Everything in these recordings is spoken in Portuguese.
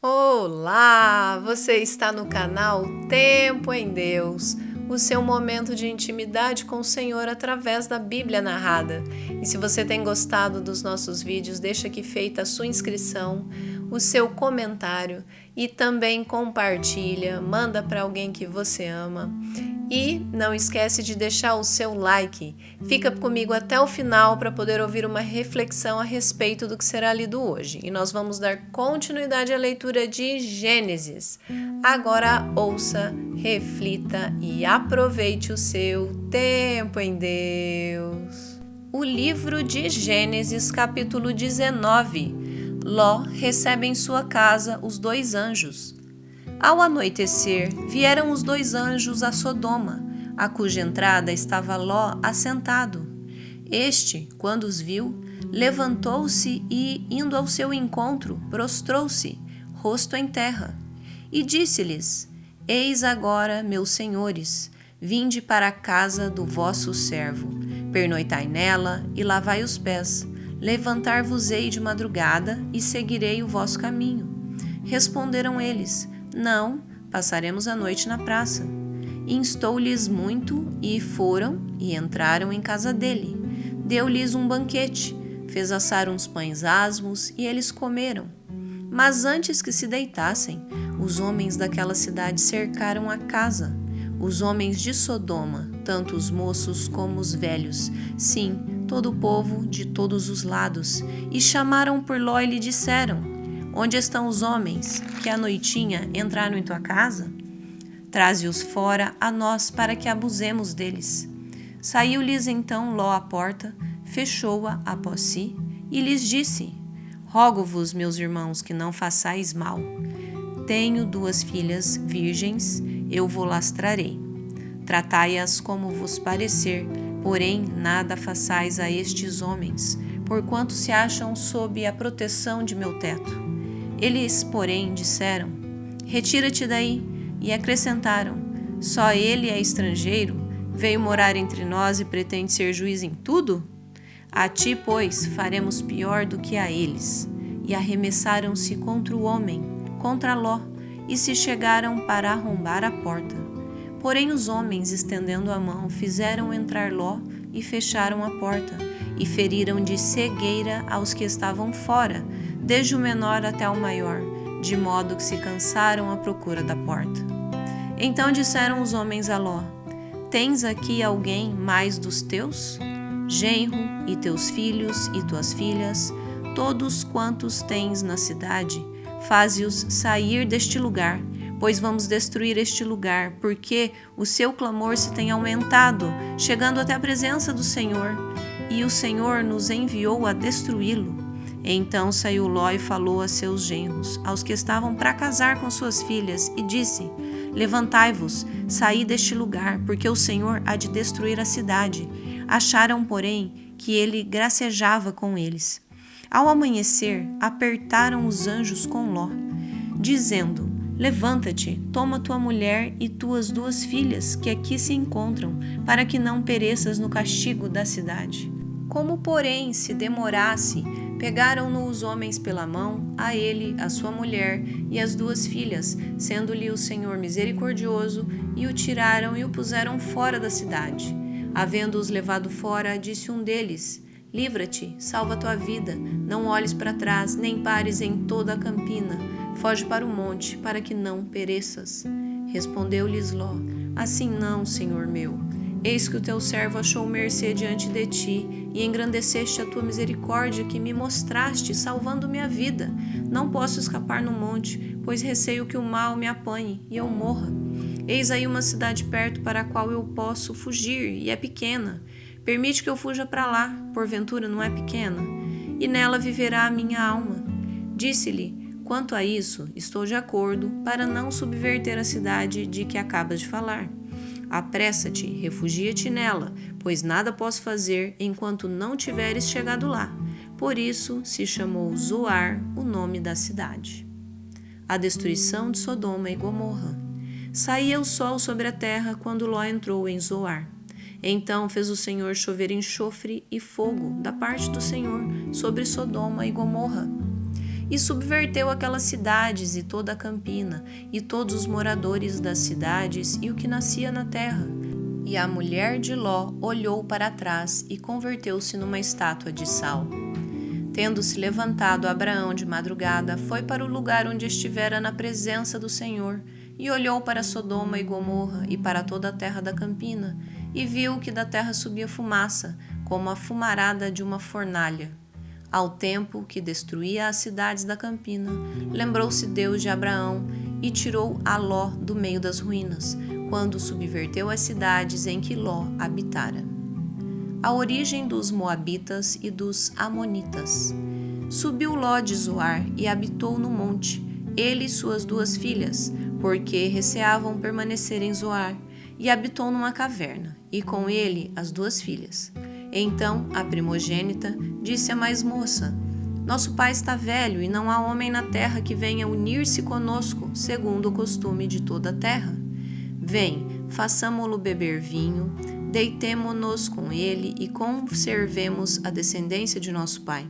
Olá! Você está no canal Tempo em Deus, o seu momento de intimidade com o Senhor através da Bíblia narrada. E se você tem gostado dos nossos vídeos, deixa aqui feita a sua inscrição, o seu comentário e também compartilha, manda para alguém que você ama. E não esquece de deixar o seu like. Fica comigo até o final para poder ouvir uma reflexão a respeito do que será lido hoje. E nós vamos dar continuidade à leitura de Gênesis. Agora ouça, reflita e aproveite o seu tempo em Deus. O livro de Gênesis, capítulo 19. Ló recebe em sua casa os 2 anjos. Ao anoitecer, vieram os 2 anjos a Sodoma, a cuja entrada estava Ló assentado. Este, quando os viu, levantou-se e, indo ao seu encontro, prostrou-se, rosto em terra, e disse-lhes: Eis agora, meus senhores, vinde para a casa do vosso servo, pernoitai nela e lavai os pés, levantar-vos-ei de madrugada e seguirei o vosso caminho. Responderam eles: Não, passaremos a noite na praça. Instou-lhes muito e foram e entraram em casa dele. Deu-lhes um banquete, fez assar uns pães asmos e eles comeram. Mas antes que se deitassem, os homens daquela cidade cercaram a casa. Os homens de Sodoma, tanto os moços como os velhos, sim, todo o povo de todos os lados, e chamaram por Ló e lhe disseram: Onde estão os homens que à noitinha entraram em tua casa? Traze-os fora a nós para que abusemos deles. Saiu-lhes então Ló à porta, fechou-a após si e lhes disse: Rogo-vos, meus irmãos, que não façais mal. Tenho 2 filhas virgens, eu vos lastrarei. Tratai-as como vos parecer, porém nada façais a estes homens, porquanto se acham sob a proteção de meu teto. Eles, porém, disseram: Retira-te daí. E acrescentaram: Só ele é estrangeiro, veio morar entre nós e pretende ser juiz em tudo? A ti, pois, faremos pior do que a eles. E arremessaram-se contra o homem, contra Ló, e se chegaram para arrombar a porta. Porém os homens, estendendo a mão, fizeram entrar Ló e fecharam a porta, e feriram de cegueira aos que estavam fora, desde o menor até o maior, de modo que se cansaram à procura da porta. Então disseram os homens a Ló: Tens aqui alguém mais dos teus? Genro, e teus filhos e tuas filhas, todos quantos tens na cidade, faze-os sair deste lugar, pois vamos destruir este lugar, porque o seu clamor se tem aumentado, chegando até a presença do Senhor, e o Senhor nos enviou a destruí-lo. Então saiu Ló e falou a seus genros, aos que estavam para casar com suas filhas, e disse: Levantai-vos, saí deste lugar, porque o Senhor há de destruir a cidade. Acharam, porém, que ele gracejava com eles. Ao amanhecer, apertaram os anjos com Ló, dizendo: Levanta-te, toma tua mulher e tuas 2 filhas, que aqui se encontram, para que não pereças no castigo da cidade. Como, porém, se demorasse, pegaram-no os homens pela mão, a ele, a sua mulher e as 2 filhas, sendo-lhe o Senhor misericordioso, e o tiraram e o puseram fora da cidade. Havendo-os levado fora, disse um deles: Livra-te, salva tua vida, não olhes para trás, nem pares em toda a campina, foge para o monte, para que não pereças. Respondeu-lhes Ló: Assim não, Senhor meu. Eis que o teu servo achou mercê diante de ti, e engrandeceste a tua misericórdia que me mostraste, salvando-me a vida. Não posso escapar no monte, pois receio que o mal me apanhe e eu morra. Eis aí uma cidade perto para a qual eu posso fugir, e é pequena. Permite que eu fuja para lá, porventura não é pequena? E nela viverá a minha alma. Disse-lhe: Quanto a isso, estou de acordo, para não subverter a cidade de que acabas de falar. Apressa-te, refugia-te nela, pois nada posso fazer enquanto não tiveres chegado lá. Por isso se chamou Zoar o nome da cidade. A destruição de Sodoma e Gomorra. Saía o sol sobre a terra quando Ló entrou em Zoar. Então fez o Senhor chover enxofre e fogo da parte do Senhor sobre Sodoma e Gomorra. e subverteu aquelas cidades e toda a campina, e todos os moradores das cidades e o que nascia na terra. E a mulher de Ló olhou para trás e converteu-se numa estátua de sal. Tendo-se levantado Abraão de madrugada, foi para o lugar onde estivera na presença do Senhor, e olhou para Sodoma e Gomorra e para toda a terra da campina, e viu que da terra subia fumaça, como a fumarada de uma fornalha. Ao tempo que destruía as cidades da campina, lembrou-se Deus de Abraão e tirou a Ló do meio das ruínas, quando subverteu as cidades em que Ló habitara. A origem dos Moabitas e dos Amonitas. Subiu Ló de Zoar e habitou no monte, ele e suas 2 filhas, porque receavam permanecer em Zoar, e habitou numa caverna, e com ele as 2 filhas. Então a primogênita disse à mais moça: Nosso pai está velho e não há homem na terra que venha unir-se conosco, segundo o costume de toda a terra. Vem, façamo-lo beber vinho, deitemo-nos com ele e conservemos a descendência de nosso pai.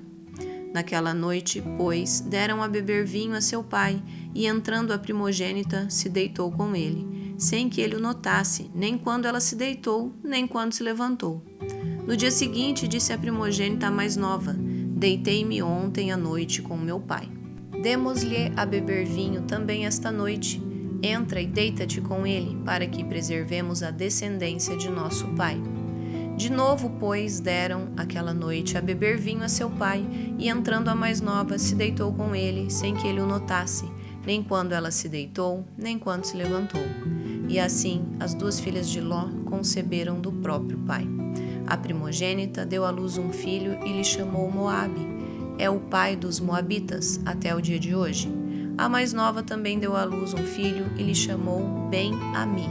Naquela noite, pois, deram a beber vinho a seu pai, e entrando a primogênita, se deitou com ele, sem que ele o notasse, nem quando ela se deitou, nem quando se levantou. No dia seguinte, disse a primogênita mais nova: Deitei-me ontem à noite com meu pai. Demos-lhe a beber vinho também esta noite. Entra e deita-te com ele, para que preservemos a descendência de nosso pai. De novo, pois, deram aquela noite a beber vinho a seu pai, e entrando a mais nova, se deitou com ele, sem que ele o notasse, nem quando ela se deitou, nem quando se levantou. E assim, as 2 filhas de Ló conceberam do próprio pai. A primogênita deu à luz um filho e lhe chamou Moabe. É o pai dos Moabitas, até o dia de hoje. A mais nova também deu à luz um filho e lhe chamou Ben-Ami.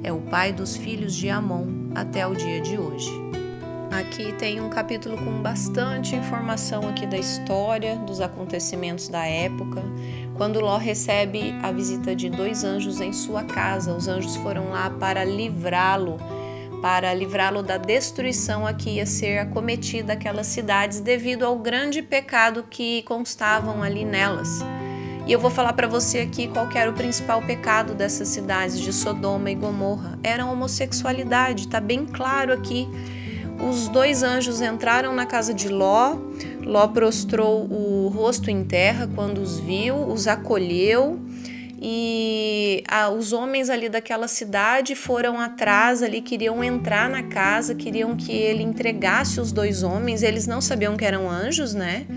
É o pai dos filhos de Amon, até o dia de hoje. Aqui tem um capítulo com bastante informação aqui da história, dos acontecimentos da época. Quando Ló recebe a visita de 2 anjos em sua casa, os anjos foram lá para livrá-lo da destruição a que ia ser acometida aquelas cidades devido ao grande pecado que constavam ali nelas. E eu vou falar para você aqui qual que era o principal pecado dessas cidades de Sodoma e Gomorra. Era a homossexualidade, tá bem claro aqui. Os 2 anjos entraram na casa de Ló. Ló prostrou o rosto em terra quando os viu, os acolheu. E os homens ali daquela cidade foram atrás ali, queriam entrar na casa, queriam que ele entregasse os 2 homens. Eles não sabiam que eram anjos, né?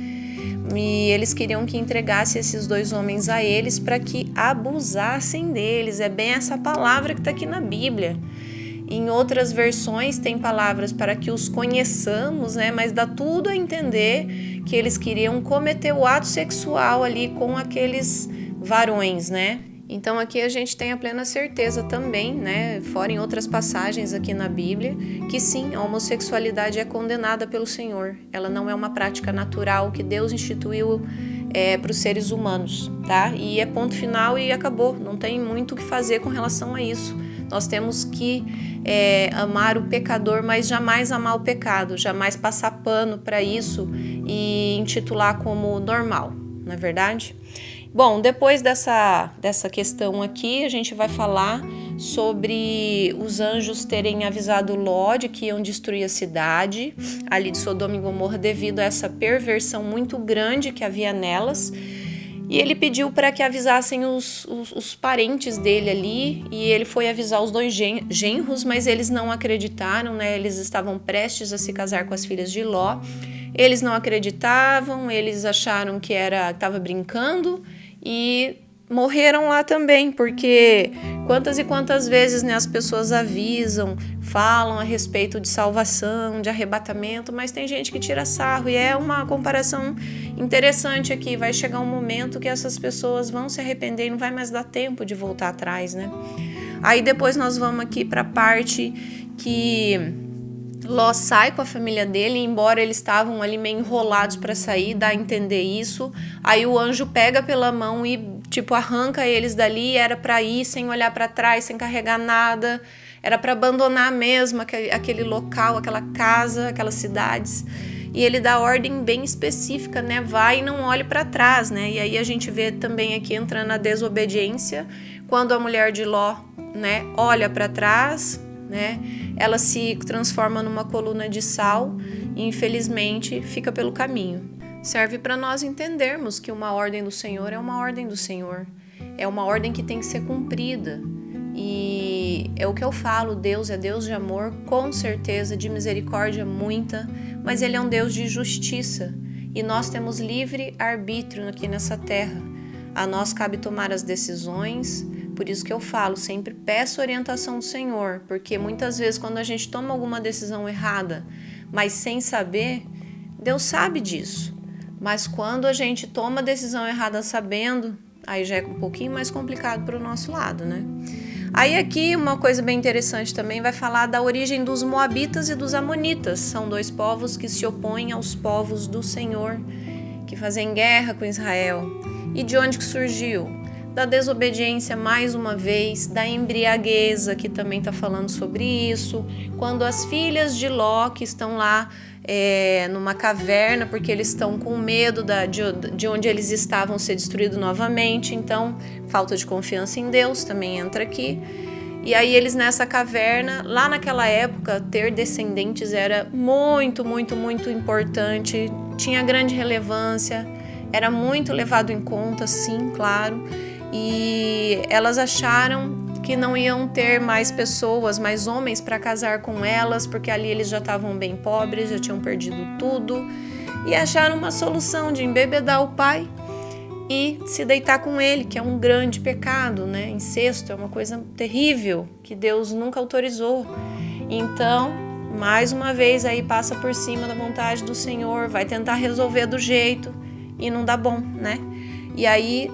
E eles queriam que entregasse esses 2 homens a eles para que abusassem deles. É bem essa palavra que está aqui na Bíblia. Em outras versões tem palavras para que os conheçamos, né? Mas dá tudo a entender que eles queriam cometer o ato sexual ali com aqueles varões, né? Então aqui a gente tem a plena certeza também, né, fora em outras passagens aqui na Bíblia, que sim, a homossexualidade é condenada pelo Senhor. Ela não é uma prática natural que Deus instituiu para os seres humanos, tá? E é ponto final e acabou, não tem muito o que fazer com relação a isso. Nós temos que amar o pecador, mas jamais amar o pecado, jamais passar pano para isso e intitular como normal, não é verdade? Bom, depois dessa questão aqui, a gente vai falar sobre os anjos terem avisado Ló de que iam destruir a cidade ali de Sodoma e Gomorra devido a essa perversão muito grande que havia nelas. E ele pediu para que avisassem os parentes dele ali, e ele foi avisar os 2 genros, mas eles não acreditaram, né? Eles estavam prestes a se casar com as filhas de Ló. Eles não acreditavam, eles acharam que estava brincando e morreram lá também, porque quantas e quantas vezes, né, as pessoas avisam, falam a respeito de salvação, de arrebatamento, mas tem gente que tira sarro, e é uma comparação interessante aqui. Vai chegar um momento que essas pessoas vão se arrepender e não vai mais dar tempo de voltar atrás, né? Aí depois nós vamos aqui para a parte que Ló sai com a família dele, embora eles estavam ali meio enrolados para sair, dá a entender isso. Aí o anjo pega pela mão e arranca eles dali. Era para ir sem olhar para trás, sem carregar nada. Era para abandonar mesmo aquele local, aquela casa, aquelas cidades. e ele dá ordem bem específica, né? Vai e não olhe para trás, né? E aí a gente vê também aqui entrando a desobediência, quando a mulher de Ló, né, olha para trás, né? Ela se transforma numa coluna de sal e infelizmente fica pelo caminho. Serve para nós entendermos que uma ordem do Senhor é uma ordem do Senhor. É uma ordem que tem que ser cumprida. E é o que eu falo, Deus é Deus de amor, com certeza, de misericórdia muita, mas Ele é um Deus de justiça. E nós temos livre arbítrio aqui nessa terra. A nós cabe tomar as decisões, por isso que eu falo, sempre peço orientação do Senhor, porque muitas vezes quando a gente toma alguma decisão errada, mas sem saber, Deus sabe disso. Mas quando a gente toma a decisão errada sabendo, aí já é um pouquinho mais complicado para o nosso lado, né? Aí aqui uma coisa bem interessante também vai falar da origem dos Moabitas e dos Amonitas. São dois povos que se opõem aos povos do Senhor, que fazem guerra com Israel. E de onde que surgiu? Da desobediência mais uma vez, da embriagueza, que também está falando sobre isso. Quando as filhas de Ló, que estão lá numa caverna, porque eles estão com medo de onde eles estavam ser destruídos novamente, então falta de confiança em Deus também entra aqui. E aí eles nessa caverna, lá naquela época, ter descendentes era muito, muito, muito importante, tinha grande relevância, era muito levado em conta, sim, claro, e elas acharam que não iam ter mais pessoas, mais homens para casar com elas, porque ali eles já estavam bem pobres, já tinham perdido tudo, e acharam uma solução de embebedar o pai e se deitar com ele, que é um grande pecado, né? Incesto é uma coisa terrível, que Deus nunca autorizou. Então, mais uma vez aí passa por cima da vontade do Senhor, vai tentar resolver do jeito e não dá bom, né? E aí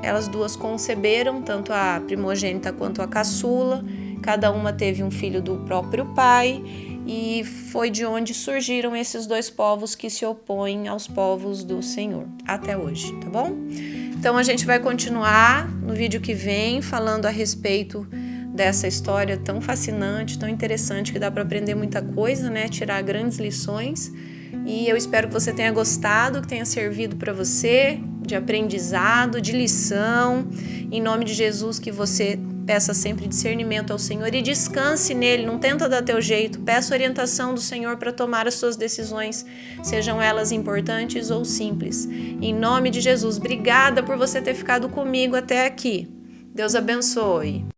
elas duas conceberam, tanto a primogênita quanto a caçula, cada uma teve um filho do próprio pai, e foi de onde surgiram esses dois povos que se opõem aos povos do Senhor, até hoje, tá bom? Então a gente vai continuar no vídeo que vem, falando a respeito dessa história tão fascinante, tão interessante, que dá para aprender muita coisa, né? Tirar grandes lições. E eu espero que você tenha gostado, que tenha servido para você, de aprendizado, de lição. Em nome de Jesus, que você peça sempre discernimento ao Senhor e descanse nele, não tenta dar teu jeito. Peça orientação do Senhor para tomar as suas decisões, sejam elas importantes ou simples. Em nome de Jesus, obrigada por você ter ficado comigo até aqui. Deus abençoe.